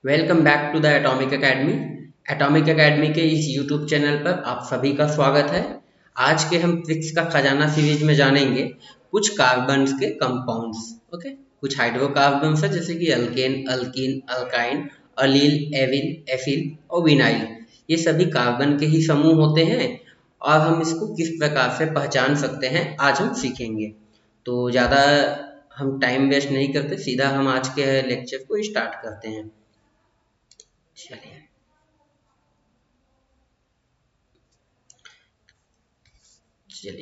Welcome back to the atomic academy. Atomic academy के इस YouTube channel पर आप सभी का स्वागत है। आज के हम ट्रिक्स का खजाना सीरीज में जानेंगे कुछ कार्बन्स के कंपाउंड्स। ओके, कुछ हाइड्रोकार्बन्स है जैसे कि अल्केन, अल्कीन, अल्काइन, अलील, एविन, एफिल और विनाइल। ये सभी कार्बन के ही समूह होते हैं और हम इसको किस प्रकार से पहचान सकते हैं आज हम सीखेंगे। तो ज़्यादा हम टाइम वेस्ट नहीं करते, सीधा हम आज के लेक्चर को स्टार्ट करते हैं। चलिए,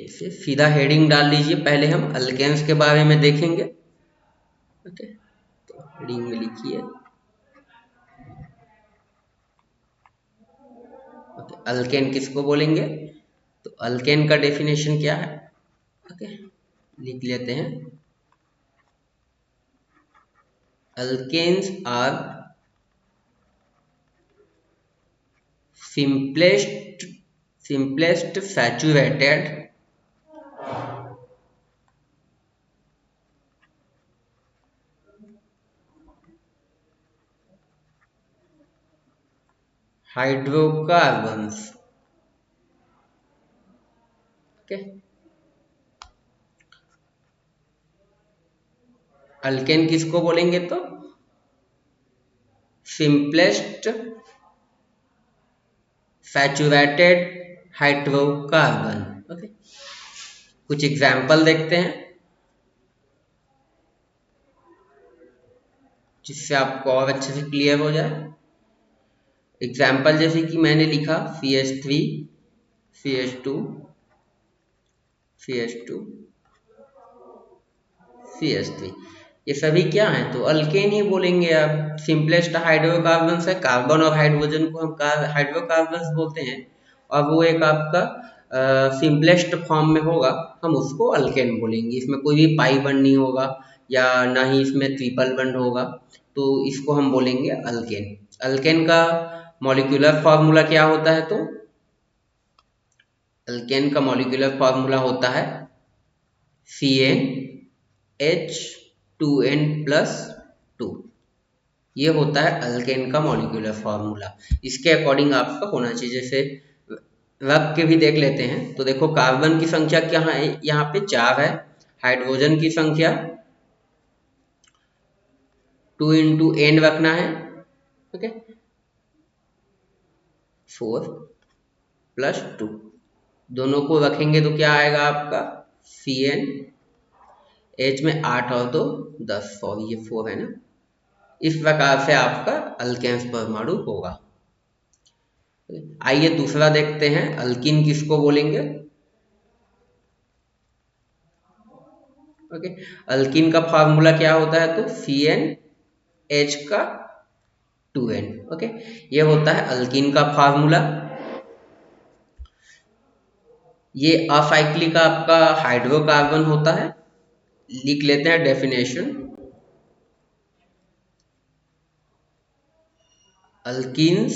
फिर सीधा हेडिंग डाल लीजिए। पहले हम अल्केन्स के बारे में देखेंगे। ओके, तो हेडिंग में लिखिए ओके, अल्केन किसको बोलेंगे। तो अल्केन का डेफिनेशन क्या है। ओके, लिख लेते हैं। Alkanes are simplest saturated hydrocarbons। Okay, alkane किसको बोलेंगे तो सिंपलेस्ट सैचुरेटेड हाइड्रोकार्बन। ओके, कुछ एग्जाम्पल देखते हैं जिससे आपको और अच्छे से क्लियर हो जाए। एग्जाम्पल जैसे कि मैंने लिखा CH3, CH2, CH2, CH3, ये सभी क्या हैं तो अल्केन ही बोलेंगे आप। सिंपलेस्ट हाइड्रोकार्बन है, कार्बन और हाइड्रोजन को हम हाइड्रोकार्बन बोलते हैं और वो एक आपका सिंपलेस्ट फॉर्म में होगा, हम उसको अल्केन बोलेंगे। इसमें कोई भी पाई बंड नहीं होगा या ना ही इसमें ट्रिपल बंड होगा, तो इसको हम बोलेंगे अल्केन। अल्केन का मॉलिक्यूलर फार्मूला क्या होता है तो अल्केन का मॉलिक्यूलर फार्मूला होता है CnH2n+2। ये होता है अल्केन का मॉलिक्यूलर फार्मूला। इसके अकॉर्डिंग आपका होना चाहिए। जैसे रख के भी देख लेते हैं तो देखो, कार्बन की संख्या क्या है, यहाँ पे 4 है। हाइड्रोजन की संख्या 2 × n रखना है। ओके, 4+2 दोनों को रखेंगे तो क्या आएगा आपका Cn। H में 8 और 2 10, सॉरी ये 4 है ना। इस प्रकार से आपका अल्केन्स परमाणु होगा। आइए दूसरा देखते हैं, अल्कीन किसको बोलेंगे। ओके, अल्कीन का फार्मूला क्या होता है तो CnH2n। ओके, ये होता है अल्कीन का फार्मूला। ये असाइक्लिक आपका हाइड्रोकार्बन होता है। लिख लेते हैं definition. Alkenes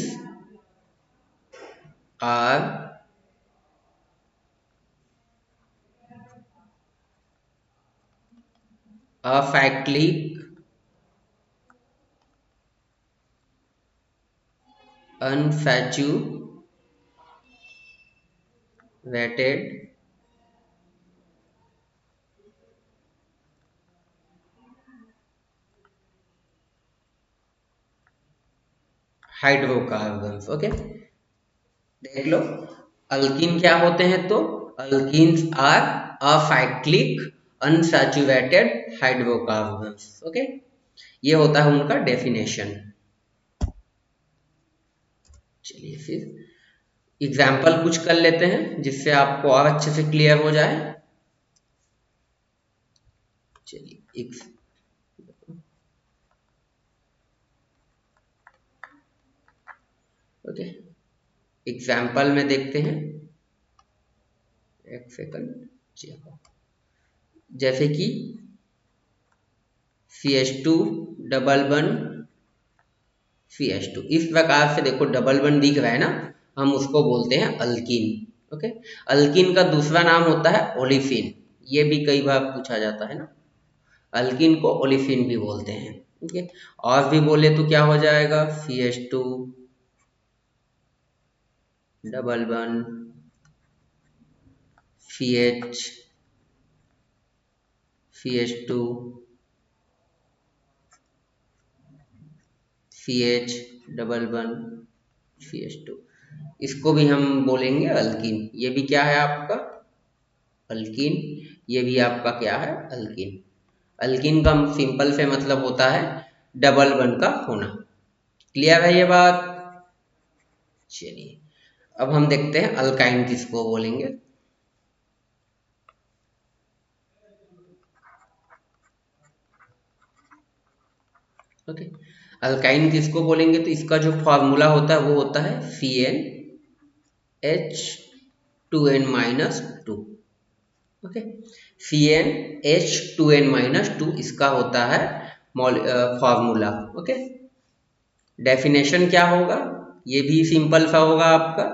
are acyclic unsaturated hydrocarbons. Okay, देख लो अल्कीन क्या होते हैं तो alkenes are acyclic unsaturated hydrocarbons. Okay, ये होता है उनका डेफिनेशन। चलिए फिर एग्जाम्पल कुछ कर लेते हैं जिससे आपको और अच्छे से क्लियर हो जाए। चलिए ओके, एग्जाम्पल में देखते हैं। एक सेकंड, जैसे कि CH2 डबल वन CH2, इस प्रकार से देखो डबल वन दिख रहा है ना, हम उसको बोलते हैं अल्कीन। ओके, अल्कीन का दूसरा नाम होता है ओलिफिन। ये भी कई बार पूछा जाता है ना। अल्कीन को ओलिफिन भी बोलते हैं। ठीक है, और भी बोले तो क्या हो जाएगा, CH2 double one CH CH2 CH double one CH2, इसको भी हम बोलेंगे अल्कीन। ये भी क्या है आपका अल्कीन, ये भी आपका क्या है अल्कीन। अल्कीन का सिंपल से मतलब होता है डबल वन का होना। क्लियर है ये बात। चलिए अब हम देखते हैं अल्काइन किसको बोलेंगे। ओके, अल्काइन किसको बोलेंगे तो इसका जो फॉर्मूला होता है वो होता है CnH2n-2। ओके, CnH2n-2 इसका होता है फॉर्मूला। ओके, डेफिनेशन क्या होगा, ये भी सिंपल सा होगा आपका,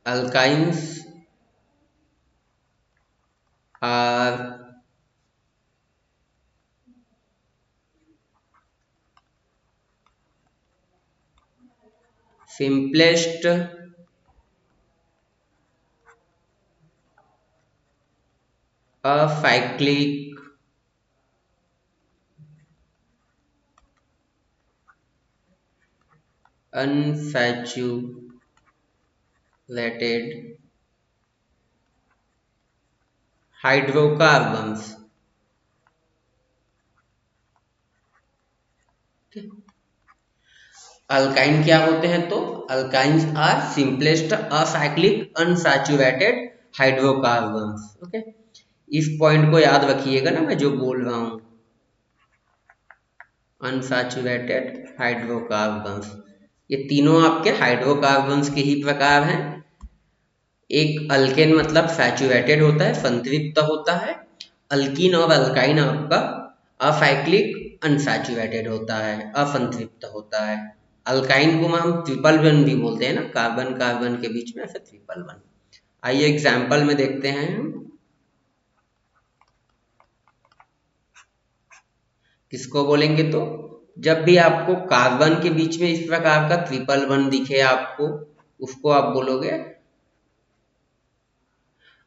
alkynes are simplest acyclic unsaturated hydrocarbons। Alkyne क्या होते हैं तो alkynes are simplest acyclic unsaturated hydrocarbons. Okay, इस पॉइंट को याद रखिएगा ना मैं जो बोल रहा हूँ, अनसैचुरेटेड हाइड्रोकार्बन्स, ये तीनों आपके हाइड्रोकार्बन्स के ही प्रकार हैं। एक अल्केन मतलब सैचुरेटेड होता है, संतृप्त होता है। अल्कीन और अल्काइन आपका असाइक्लिक अनसैचुरेटेड होता है, असंतृप्त होता है। अल्काइन को हम ट्रिपल वन भी बोलते हैं ना, कार्बन कार्बन के बीच में ऐसे ट्रिपल वन। आइए एग्जाम्पल में देखते हैं हम किसको बोलेंगे तो जब भी आपको कार्बन के बीच में इस प्रकार का ट्रिपल वन दिखे आपको, उसको आप बोलोगे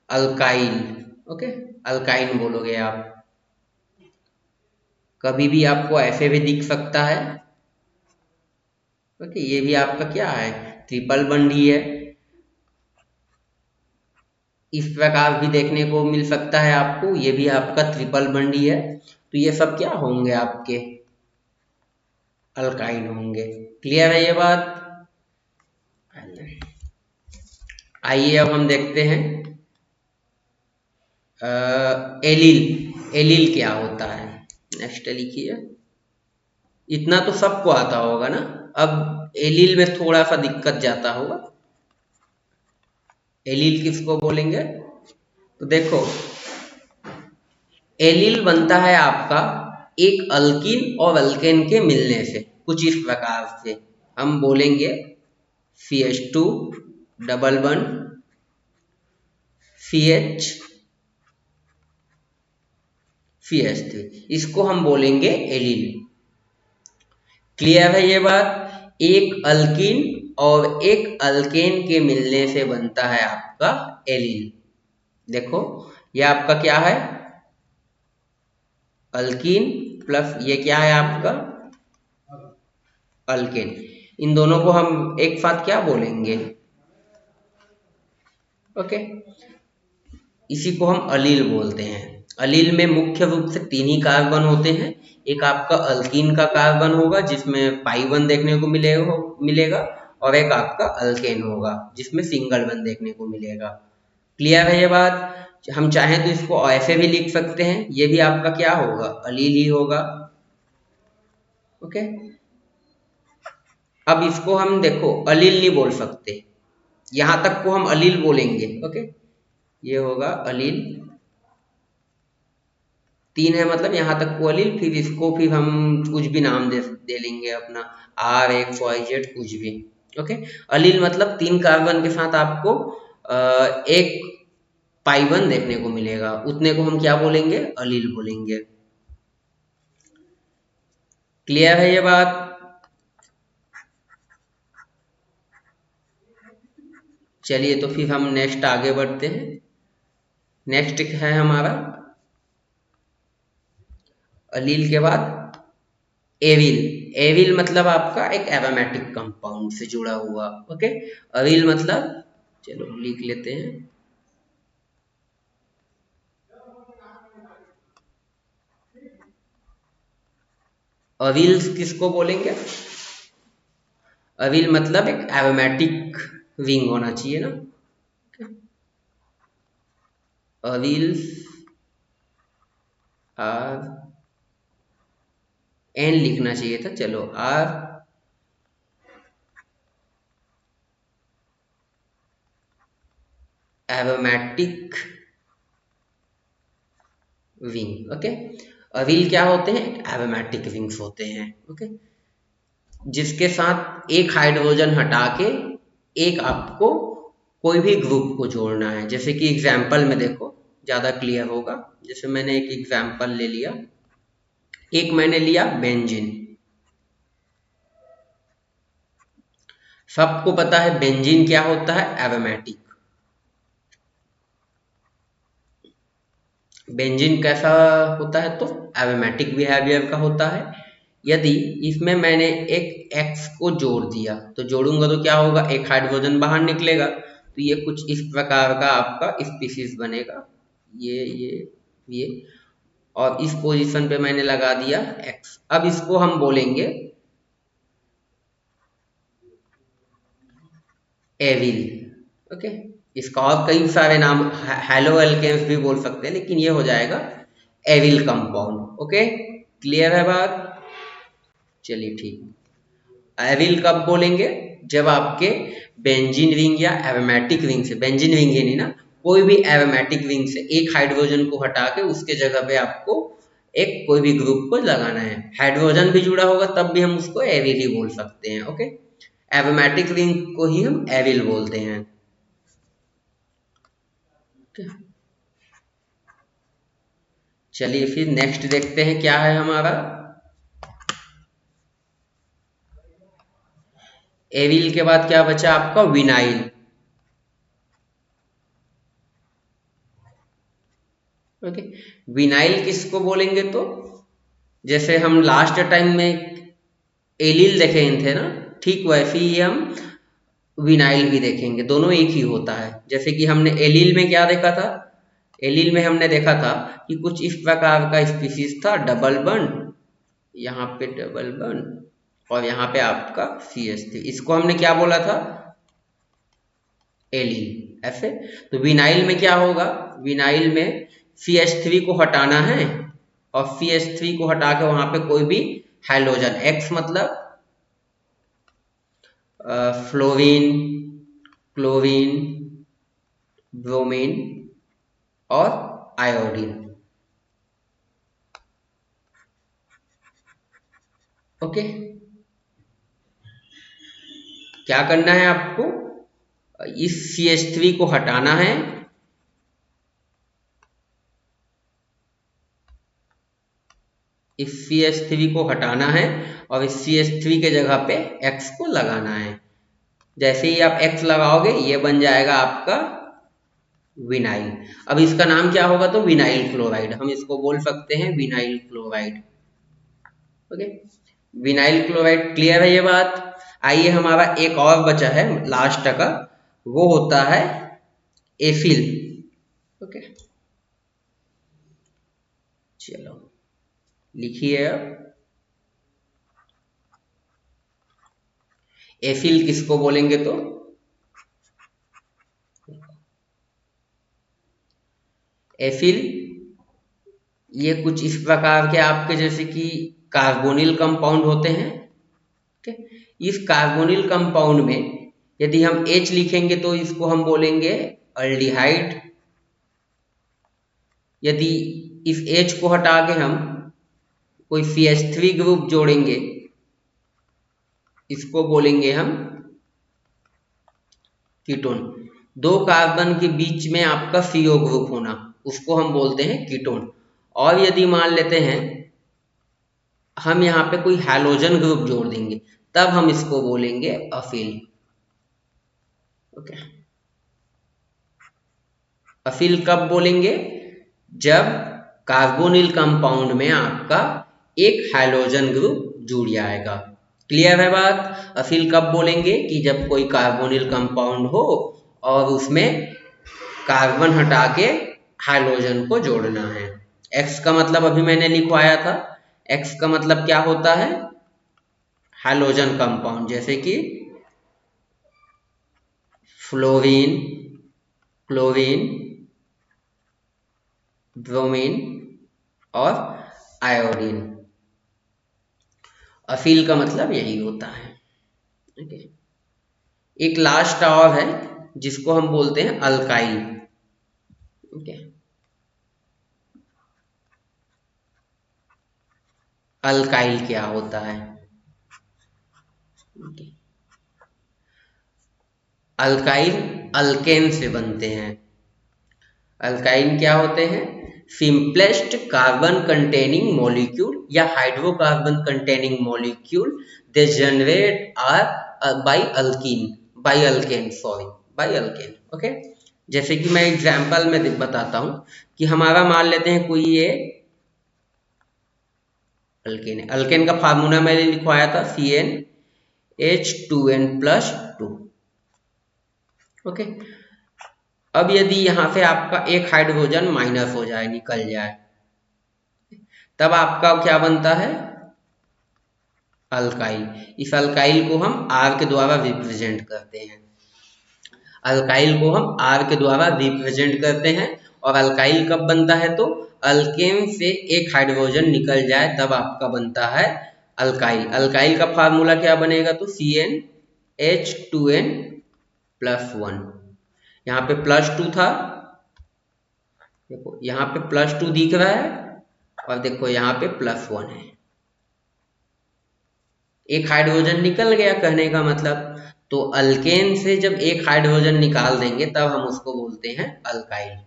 अल्काइल। ओके, अल्काइन बोलोगे आप। कभी भी आपको ऐसे भी दिख सकता है। ओके, ये भी आपका क्या है ट्रिपल बॉन्ड ही है। इस प्रकार भी देखने को मिल सकता है आपको, ये भी आपका ट्रिपल बॉन्ड ही है। तो ये सब क्या होंगे आपके अल्काइन होंगे। क्लियर है ये बात। आइए अब हम देखते हैं एलील। एलील क्या होता है, नेक्स्ट लिखिए। इतना तो सबको आता होगा ना, अब एलील में थोड़ा सा दिक्कत जाता होगा। एलील किसको बोलेंगे तो देखो, एलील बनता है आपका एक अल्कीन और अल्केन के मिलने से, कुछ इस प्रकार से हम बोलेंगे CH2 डबल वन CH3, इसको हम बोलेंगे एलील। क्लियर है ये बात। एक अल्कीन और एक अल्केन के मिलने से बनता है आपका एलील। देखो ये आपका क्या है अल्कीन प्लस ये क्या है आपका अल्केन, इन दोनों को हम एक साथ क्या बोलेंगे ओके, इसी को हम अलील बोलते हैं। अलील में मुख्य रूप से तीन ही कार्बन होते हैं। एक आपका अल्कीन का कार्बन होगा जिसमें पाई वन देखने को मिलेगा, और एक आपका अल्केन होगा जिसमें सिंगल वन देखने को मिलेगा। क्लियर है ये बात। हम चाहें तो इसको ऐसे भी लिख सकते हैं, ये भी आपका क्या होगा अलील ही होगा। ओके, अब इसको हम देखो अलील नहीं बोल सकते, यहां तक को हम अलील बोलेंगे। ओके, ये होगा अलील, तीन है मतलब यहाँ तक को अलील, फिर इसको फिर हम कुछ भी नाम दे लेंगे अपना RXYZ कुछ भी। ओके, अलील मतलब तीन कार्बन के साथ आपको एक पाई 1 देखने को मिलेगा, उतने को हम क्या बोलेंगे, अलील बोलेंगे। क्लियर है ये बात? चलिए तो फिर हम नेक्स्ट आगे बढ़ते हैं। नेक्स्ट है हमारा अलील के बाद एविल। एविल मतलब आपका एक एरोमेटिक कंपाउंड से जुड़ा हुआ। ओके, अविल मतलब, चलो लिख लेते हैं, अविल किसको बोलेंगे? अविल मतलब एक एरोमेटिक विंग होना चाहिए ना। अविल्स आर, एन लिखना चाहिए था, चलो आर एरोमेटिक विंग। ओके, अविल क्या होते हैं? एरोमेटिक विंग्स होते हैं। ओके, जिसके साथ एक हाइड्रोजन हटा के एक आपको कोई भी ग्रुप को जोड़ना है। जैसे कि एग्जाम्पल में देखो, ज्यादा क्लियर होगा। जैसे मैंने एक एग्जाम्पल ले लिया, एक मैंने लिया बेंजीन। सबको पता है बेंजीन क्या होता है? एरोमेटिक। बेंजीन कैसा होता है? तो एरोमेटिक बिहेवियर का होता है। यदि इसमें मैंने एक X को जोड़ दिया, तो जोड़ूंगा तो क्या होगा, एक हाइड्रोजन बाहर निकलेगा, तो ये कुछ इस प्रकार का आपका स्पीशीज बनेगा, ये और इस पोजीशन पे मैंने लगा दिया X। अब इसको हम बोलेंगे एविल। ओके, इसका और कई सारे नाम, हेलो एल्केन्स भी बोल सकते हैं, लेकिन ये हो जाएगा एविल कंपाउंड। ओके, क्लियर है बात? चलिए ठीक। एविल कब बोलेंगे? जब आपके बेंजीन रिंग या एरोमेटिक रिंग से, बेंजीन रिंग ही नहीं ना, कोई भी एरोमेटिक रिंग से एक हाइड्रोजन को हटा के उसके जगह पे आपको एक कोई भी ग्रुप को लगाना है। हाइड्रोजन भी जुड़ा होगा तब भी हम उसको एविल ही बोल सकते हैं। ओके, एरोमेटिक रिंग को ही हम एविल बोलते हैं। चलिए फिर नेक्स्ट देखते हैं क्या है हमारा। एविल के बाद क्या बचा आपका? विनाइल। ओके, विनाइल किसको बोलेंगे? तो जैसे हम लास्ट टाइम में एलिल देखे थे ना, ठीक वैसे ही हम विनाइल भी देखेंगे, दोनों एक ही होता है। जैसे कि हमने एलिल में क्या देखा था? एलिल में हमने देखा था कि कुछ इस प्रकार का स्पीशीज था, डबल बंड, यहाँ पे डबल बंड और यहाँ पे आपका CH3। इसको हमने क्या बोला था? एलिल। ऐसे तो विनाइल में क्या होगा? विनाइल में CH3 को हटाना है और CH3 को हटा के वहां पे कोई भी हाइड्रोजन, X मतलब फ्लोरीन, क्लोरीन, ब्रोमीन और आयोडीन। ओके, क्या करना है आपको? इस CH3 को हटाना है, इस CH3 को हटाना है और इस CH3 के जगह पे X को लगाना है। जैसे ही आप X लगाओगे ये बन जाएगा आपका विनाइल। अब इसका नाम क्या होगा? तो विनाइल क्लोराइड, हम इसको बोल सकते हैं vinyl chloride. Okay, vinyl chloride. Clear है ये बात? आइए हमारा एक और बचा है लास्ट का, वो होता है एफिल। ओके, चलो लिखिए अब। एफिल किसको बोलेंगे? तो एफिल ये कुछ इस प्रकार के आपके जैसे कि कार्बोनिल कंपाउंड होते हैं। ठीक, इस कार्बोनिल कंपाउंड में यदि हम H लिखेंगे तो इसको हम बोलेंगे अल्डिहाइड। यदि इस H को हटा के हम कोई CH3 ग्रुप जोड़ेंगे, इसको बोलेंगे हम कीटोन। दो कार्बन के बीच में आपका CO ग्रुप होना, उसको हम बोलते हैं कीटोन। और यदि मान लेते हैं हम यहाँ पे कोई हैलोजन ग्रुप जोड़ देंगे, तब हम इसको बोलेंगे अफिल। ओके, अफिल कब बोलेंगे? जब कार्बोनिल कंपाउंड में आपका एक हैलोजन ग्रुप जुड़ जाएगा। क्लियर है बात? अफिल कब बोलेंगे? कि जब कोई कार्बोनिल कंपाउंड हो और उसमें कार्बन हटा के हाइड्रोजन को जोड़ना है। एक्स का मतलब अभी मैंने लिखवाया था, एक्स का मतलब क्या होता है? हाइड्रोजन कंपाउंड, जैसे कि फ्लोरीन, क्लोरीन, ब्रोमीन और आयोडीन। अफील का मतलब यही होता है। ओके, एक लास्ट और है जिसको हम बोलते हैं अल्काइल। ओके, अल्काइल क्या होता है? अल्काइल अल्केन से बनते हैं। अल्काइन क्या होते हैं? सिंपलेस्ट कार्बन कंटेनिंग मॉलिक्यूल या hydrocarbon containing molecule they generate are by alkane. Okay, जैसे कि मैं एग्जांपल में बताता हूं कि हमारा मान लेते हैं कोई ये अल्केन है। अल्केन का फार्मूला मैंने लिखवाया था CnH2n+2। ओके, अब यदि यहाँ से आपका एक हाइड्रोजन माइनस हो जाए, निकल जाए, तब आपका क्या बनता है? अल्काइल। इस अल्काइल को हम R के द्वारा रिप्रेजेंट करते हैं। अल्काइल को हम R के द्वारा रिप्रेजेंट करते हैं। और अल्काइल कब बनता है? तो अल्केन से एक हाइड्रोजन निकल जाए तब आपका बनता है अल्काइल। अल्काइल का फार्मूला क्या बनेगा? तो CnH2n+1। यहाँ पे +2 था, देखो यहाँ पे +2 दिख रहा है, और देखो यहाँ पे +1 है। एक हाइड्रोजन निकल गया, कहने का मतलब। तो अल्केन से जब एक हाइड्रोजन निकाल देंगे तब हम उसको बोलते हैं अल्काइल।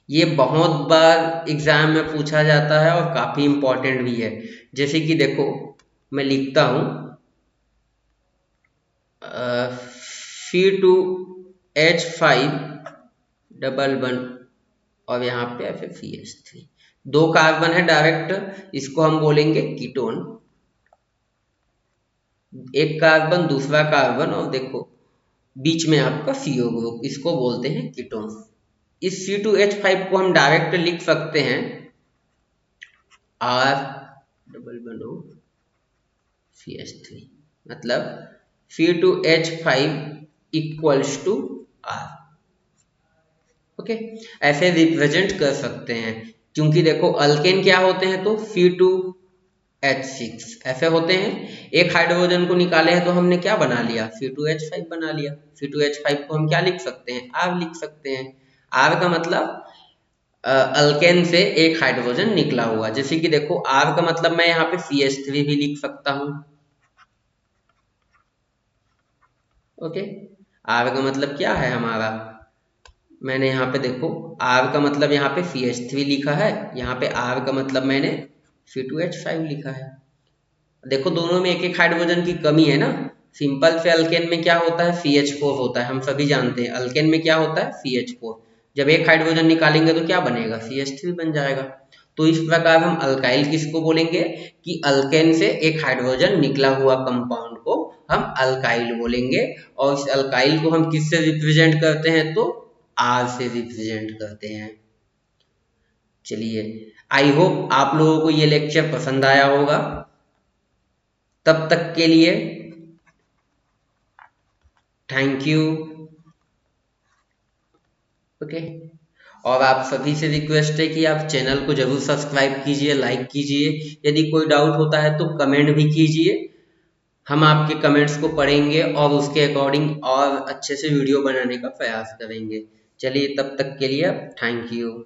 ये बहुत बार एग्जाम में पूछा जाता है और काफी इंपॉर्टेंट भी है। जैसे कि देखो मैं लिखता हूं C2H5 और यहाँ पे FeS3। दो कार्बन है डायरेक्ट, इसको हम बोलेंगे कीटोन। एक कार्बन दूसरा कार्बन और देखो बीच में आपका CO ग्रुप, इसको बोलते हैं कीटोन। इस C2H5 को हम डायरेक्ट लिख सकते हैं R=CH3, मतलब C2H5=R। ओके, ऐसे रिप्रेजेंट कर सकते हैं, क्योंकि देखो अल्केन क्या होते हैं? तो C2H6 ऐसे होते हैं। एक हाइड्रोजन को निकाले हैं तो हमने क्या बना लिया? C2H5 बना लिया। C2H5 को हम क्या लिख सकते हैं? R लिख सकते हैं। R का मतलब अल्केन से एक हाइड्रोजन निकला हुआ। जैसे कि देखो R का मतलब मैं यहाँ पे CH3 भी लिख सकता हूँ। ओके, R का मतलब क्या है हमारा? मैंने यहाँ पे देखो R का मतलब यहाँ पे CH3 लिखा है, यहाँ पे R का मतलब मैंने C2H5 लिखा है। देखो दोनों में एक एक हाइड्रोजन की कमी है ना। सिंपल से अल्केन में क्या होता है? CH4 होता है, हम सभी जानते हैं। अल्केन में क्या होता है? CH4। जब एक हाइड्रोजन निकालेंगे तो क्या बनेगा? CH3 बन जाएगा। तो इस प्रकार हम अल्काइल किसको बोलेंगे? कि अल्केन से एक हाइड्रोजन निकला हुआ कंपाउंड को हम अल्काइल बोलेंगे। और इस अल्काइल को हम किससे रिप्रेजेंट करते हैं? तो R से रिप्रेजेंट करते हैं। चलिए, आई होप आप लोगों को ये लेक्चर पसंद आया होगा। तब तक के लिए थैंक यू। ओके, और आप सभी से रिक्वेस्ट है कि आप चैनल को जरूर सब्सक्राइब कीजिए, लाइक कीजिए। यदि कोई डाउट होता है तो कमेंट भी कीजिए, हम आपके कमेंट्स को पढ़ेंगे और उसके अकॉर्डिंग और अच्छे से वीडियो बनाने का प्रयास करेंगे। चलिए, तब तक के लिए थैंक यू।